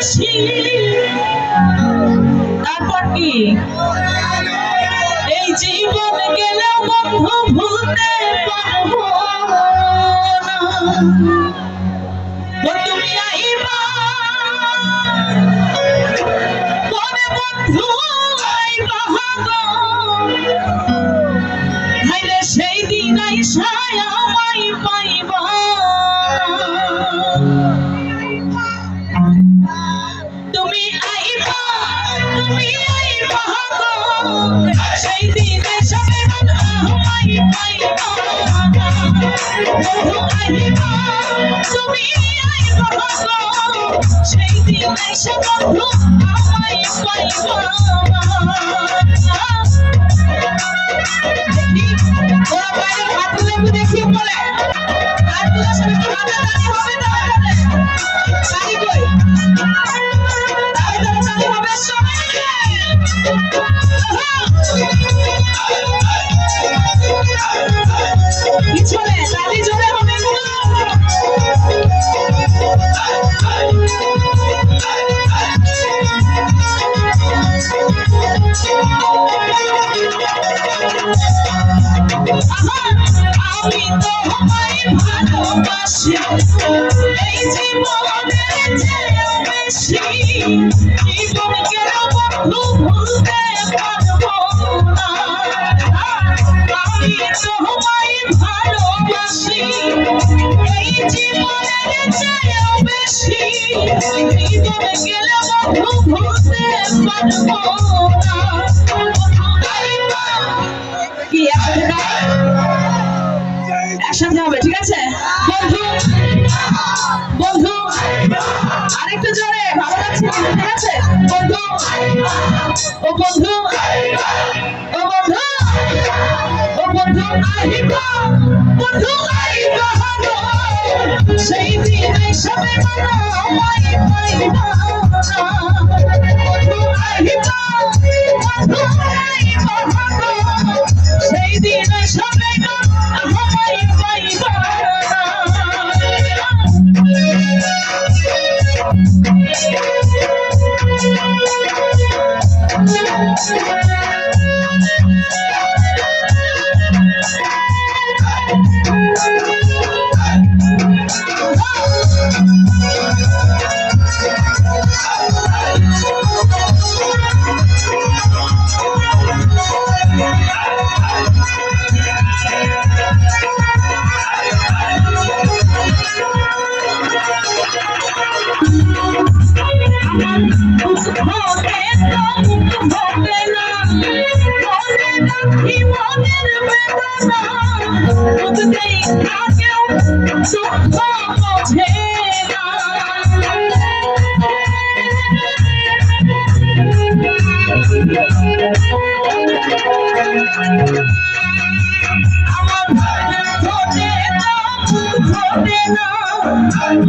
বেশি। তারপর কি এই জীবন গেলেও বন্ধু ভুলতে পারবো না। তুমি আইবা পরে বন্ধু আইবা গো, হাইরে সেই দিন আইসায় আমায় পাইবা। তুমি আইবা গো, সেই দিন এসে আমায় পাইবা। বন্ধু আইবা, তুমি আইবা গো, সেই দিন এসে বন্ধু আমায় পাইবা। ওরা বাইরে হাত লেবু দেখিয়ে বলে আর তোর সাথে কি হাতাহাতি হবে তাহলে তাই কই তাই তো চালু হবে সবাই পিছনে তালি জোরে হবে আমি তোমায় ভালোবাসি এই জীবনের চেয়েও বেশি। জীবন কেন বন্ধু ভুলতে পারবো না। আমি তোমায় ভালোবাসি এই জীবনের চেয়েও বেশি। জীবন কেন বন্ধু ভুলতে পারবো না। কি একসাথে হবে ঠিক আছে বন্ধু বন্ধু আরেকটু জোরে ভালো লাগছে ঠিক আছে বন্ধু ও বন্ধু ও বন্ধু ও বন্ধু আইবা বন্ধু আইবা গো, সেই দিন সবে মানা আমায় পাইবা। বন্ধু আইবা বন্ধু আইবা গো, সেই দিন সবে আমায় পাইবা।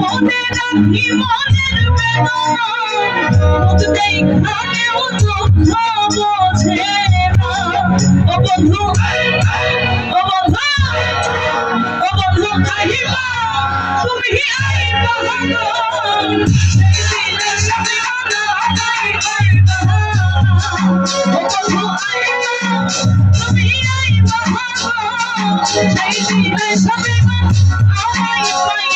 মনে রাখি মনের বেদনা, বুঝতেই কানেও দুঃখ বোঝে না। ও বন্ধু ও বন্ধু ও বন্ধু আইবা তুমি আইবা গো, সেই দিন সবে মানা আমায় পাইবা। ও বন্ধু আইবা তুমি আইবা গো, সেই দিন সবে মানা আমায় পাইবা।